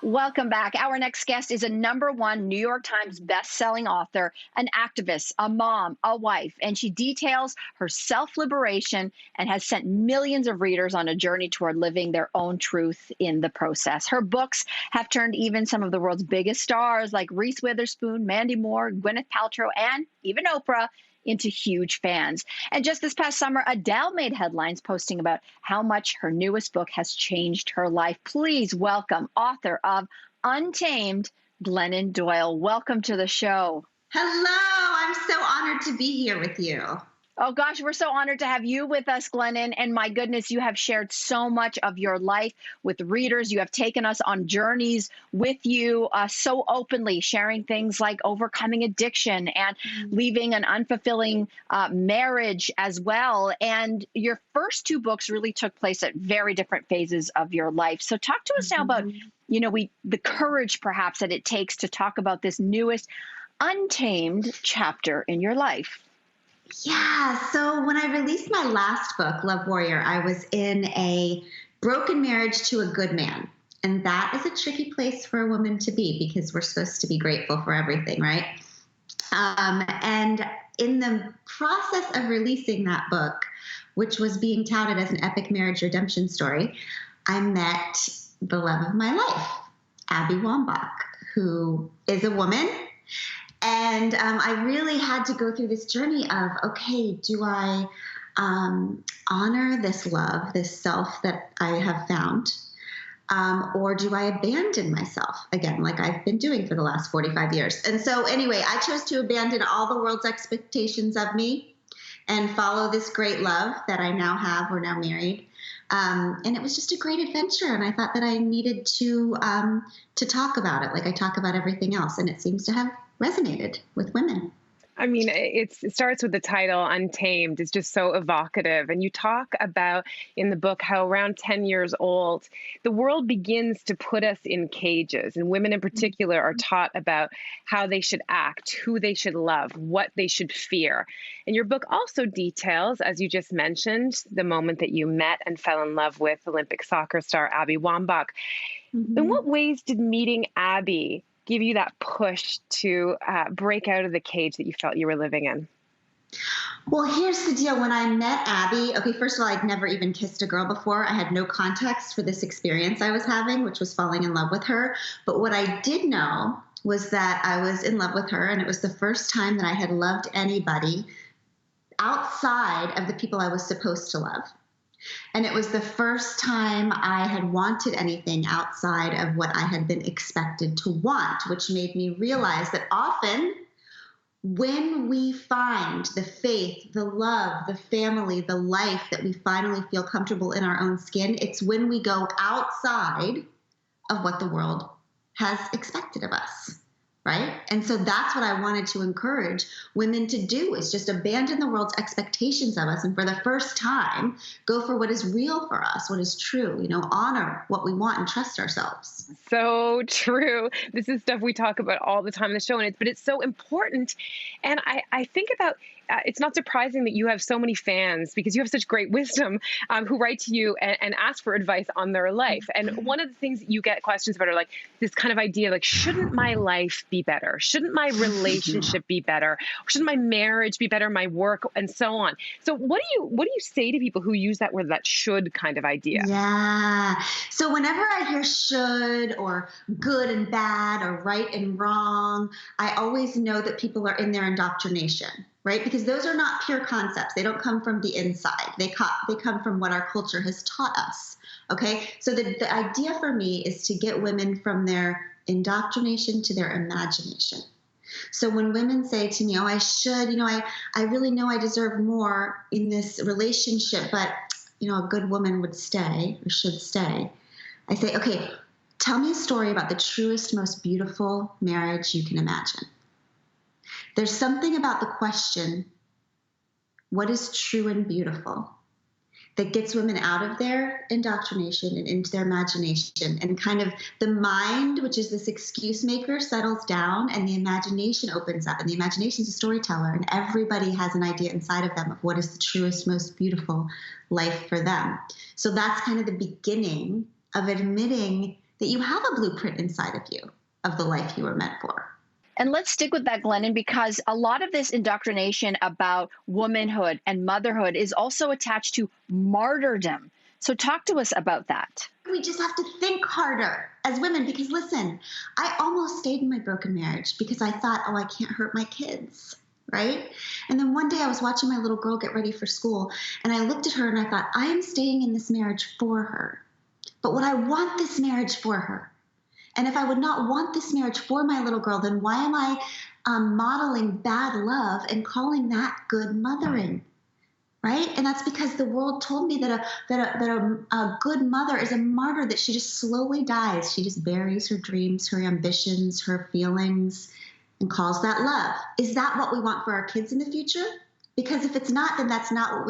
Welcome back. Our next guest is a #1 New York Times best-selling author, an activist, a mom, a wife, and she details her self-liberation and has sent millions of readers on a journey toward living their own truth in the process. Her books have turned even some of the world's biggest stars like Reese Witherspoon, Mandy Moore, Gwyneth Paltrow, and even Oprah into huge fans. And just this past summer, Adele made headlines posting about how much her newest book has changed her life. Please welcome author of Untamed, Glennon Doyle. Welcome to the show. Hello, I'm so honored to be here with you. Oh gosh, we're so honored to have you with us, Glennon. And my goodness, you have shared so much of your life with readers. You have taken us on journeys with you so openly, sharing things like overcoming addiction and leaving an unfulfilling marriage as well. And your first two books really took place at very different phases of your life. So talk to us now about, the courage perhaps that it takes to talk about this newest untamed chapter in your life. Yeah, so when I released my last book, Love Warrior, I was in a broken marriage to a good man. And that is a tricky place for a woman to be because we're supposed to be grateful for everything, right? And in the process of releasing that book, which was being touted as an epic marriage redemption story, I met the love of my life, Abby Wambach, who is a woman. And I really had to go through this journey of, okay, do I honor this love, this self that I have found, or do I abandon myself again, like I've been doing for the last 45 years? And so anyway, I chose to abandon all the world's expectations of me and follow this great love that I now have. We're now married. And it was just a great adventure. And I thought that I needed to talk about it like I talk about everything else. And it seems to have resonated with women. I mean, it starts with the title, Untamed. It's just so evocative. And you talk about in the book how around 10 years old, the world begins to put us in cages. And women in particular are taught about how they should act, who they should love, what they should fear. And your book also details, as you just mentioned, the moment that you met and fell in love with Olympic soccer star Abby Wambach. In what ways did meeting Abby give you that push to break out of the cage that you felt you were living in? Well, here's the deal. When I met Abby, okay, first of all, I'd never even kissed a girl before. I had no context for this experience I was having, which was falling in love with her. But what I did know was that I was in love with her, and it was the first time that I had loved anybody outside of the people I was supposed to love. And it was the first time I had wanted anything outside of what I had been expected to want, which made me realize that often when we find the faith, the love, the family, the life that we finally feel comfortable in our own skin, it's when we go outside of what the world has expected of us. Right? And so that's what I wanted to encourage women to do, is just abandon the world's expectations of us. And for the first time, go for what is real for us, what is true, honor what we want and trust ourselves. So true. This is stuff we talk about all the time on the show, but it's so important. And I think about, it's not surprising that you have so many fans because you have such great wisdom who write to you and ask for advice on their life. And one of the things that you get questions about are like this kind of idea, like, shouldn't my life be better? Shouldn't my relationship be better? Shouldn't my marriage be better? My work and so on. So what do you say to people who use that word, that should kind of idea? Yeah. So whenever I hear should or good and bad or right and wrong, I always know that people are in their indoctrination. Right? Because those are not pure concepts. They don't come from the inside. They come from what our culture has taught us. Okay? So the idea for me is to get women from their indoctrination to their imagination. So when women say to me, oh, I should, I really know I deserve more in this relationship, but, a good woman would stay or should stay. I say, okay, tell me a story about the truest, most beautiful marriage you can imagine. There's something about the question, what is true and beautiful, that gets women out of their indoctrination and into their imagination, and kind of the mind, which is this excuse maker, settles down and the imagination opens up, and the imagination is a storyteller, and everybody has an idea inside of them of what is the truest, most beautiful life for them. So that's kind of the beginning of admitting that you have a blueprint inside of you of the life you were meant for. And let's stick with that, Glennon, because a lot of this indoctrination about womanhood and motherhood is also attached to martyrdom. So talk to us about that. We just have to think harder as women, because listen, I almost stayed in my broken marriage because I thought, oh, I can't hurt my kids, right? And then one day I was watching my little girl get ready for school, and I looked at her and I thought, I am staying in this marriage for her. But would I want this marriage for her? And if I would not want this marriage for my little girl, then why am I modeling bad love and calling that good mothering? Right? And that's because the world told me that a good mother is a martyr, that she just slowly dies. She just buries her dreams, her ambitions, her feelings, and calls that love. Is that what we want for our kids in the future? Because if it's not, then that's not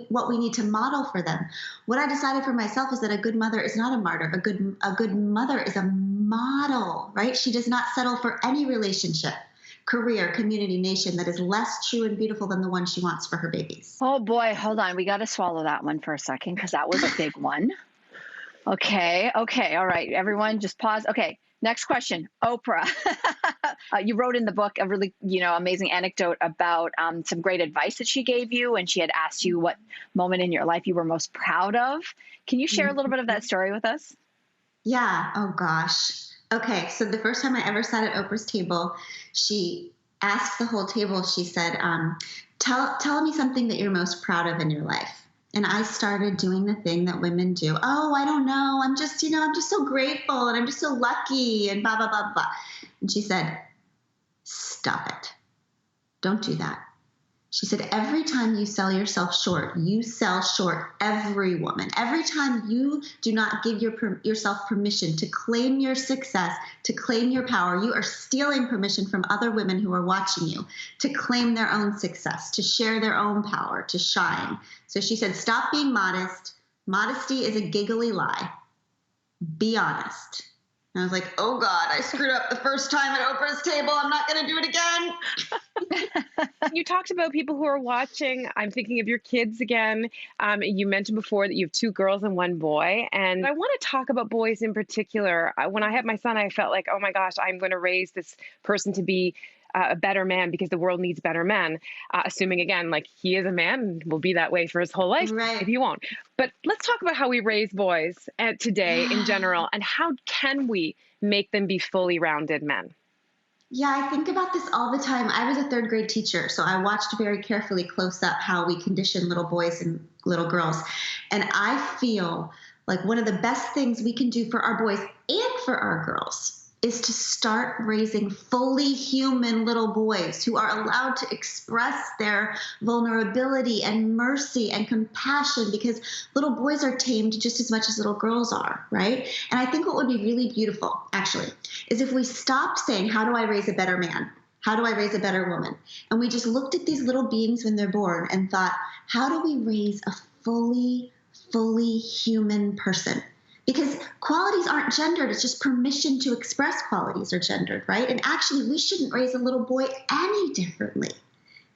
what we need to model for them. What I decided for myself is that a good mother is not a martyr. A good mother is a model, right? She does not settle for any relationship, career, community, nation that is less true and beautiful than the one she wants for her babies. Oh boy, hold on. We got to swallow that one for a second, because that was a big one. Okay. All right. Everyone just pause. Okay. Next question. Oprah. You wrote in the book a really, amazing anecdote about some great advice that she gave you, and she had asked you what moment in your life you were most proud of. Can you share a little bit of that story with us? Yeah. Oh gosh. Okay. So the first time I ever sat at Oprah's table, she asked the whole table, she said, tell me something that you're most proud of in your life. And I started doing the thing that women do. Oh, I don't know. I'm just so grateful, and I'm just so lucky, and blah, blah, blah, blah. And she said, stop it. Don't do that. She said, every time you sell yourself short, you sell short every woman. Every time you do not give yourself permission to claim your success, to claim your power, you are stealing permission from other women who are watching you to claim their own success, to share their own power, to shine. So she said, stop being modest. Modesty is a giggly lie. Be honest. And I was like, oh God, I screwed up the first time at Oprah's table. I'm not going to do it again. You talked about people who are watching. I'm thinking of your kids again. You mentioned before that you have 2 girls and 1 boy. And I want to talk about boys in particular. When I had my son, I felt like, oh my gosh, I'm going to raise this person to be a better man because the world needs better men. Assuming, again, like he is a man and will be that way for his whole life. Right. Maybe he won't. But let's talk about how we raise boys today in general, and how can we make them be fully rounded men? Yeah, I think about this all the time. I was a 3rd grade teacher, so I watched very carefully close up how we condition little boys and little girls. And I feel like one of the best things we can do for our boys and for our girls is to start raising fully human little boys who are allowed to express their vulnerability and mercy and compassion, because little boys are tamed just as much as little girls are, right? And I think what would be really beautiful, actually, is if we stopped saying, how do I raise a better man? How do I raise a better woman? And we just looked at these little beings when they're born and thought, how do we raise a fully human person? Because qualities aren't gendered. It's just permission to express qualities are gendered, right? And actually, we shouldn't raise a little boy any differently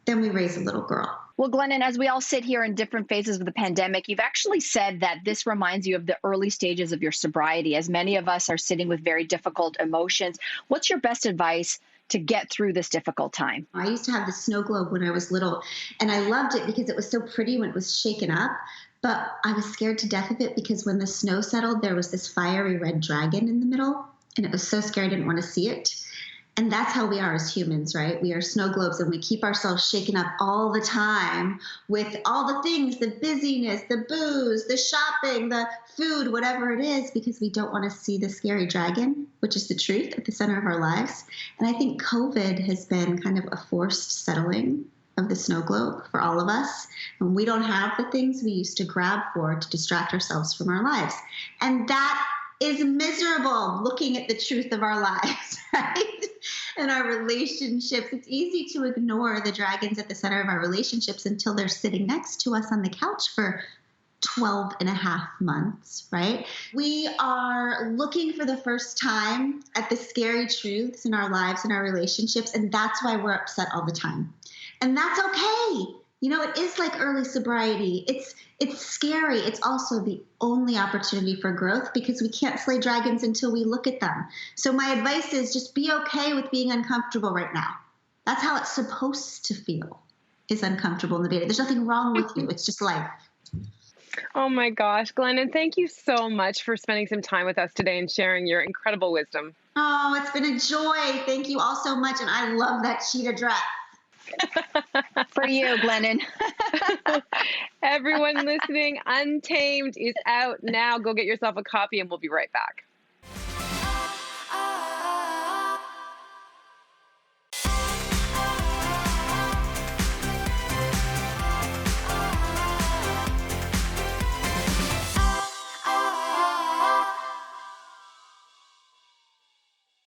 than we raise a little girl. Well, Glennon, as we all sit here in different phases of the pandemic, you've actually said that this reminds you of the early stages of your sobriety, as many of us are sitting with very difficult emotions. What's your best advice to get through this difficult time? I used to have the snow globe when I was little, and I loved it because it was so pretty when it was shaken up. But I was scared to death of it because when the snow settled, there was this fiery red dragon in the middle, and it was so scary I didn't want to see it. And that's how we are as humans, right? We are snow globes, and we keep ourselves shaken up all the time with all the things, the busyness, the booze, the shopping, the food, whatever it is, because we don't want to see the scary dragon, which is the truth at the center of our lives. And I think COVID has been kind of a forced settling of the snow globe for all of us. And we don't have the things we used to grab for to distract ourselves from our lives. And that is miserable, looking at the truth of our lives, right? And our relationships. It's easy to ignore the dragons at the center of our relationships until they're sitting next to us on the couch for 12 and a half months, right? We are looking for the first time at the scary truths in our lives and our relationships, and that's why we're upset all the time. And that's okay. It is like early sobriety. It's scary. It's also the only opportunity for growth because we can't slay dragons until we look at them. So my advice is just be okay with being uncomfortable right now. That's how it's supposed to feel, is uncomfortable in the beginning. There's nothing wrong with you. It's just life. Oh my gosh, Glennon, thank you so much for spending some time with us today and sharing your incredible wisdom. Oh, it's been a joy. Thank you all so much. And I love that cheetah dress. For you, Glennon. Everyone listening, Untamed is out now. Go get yourself a copy and we'll be right back.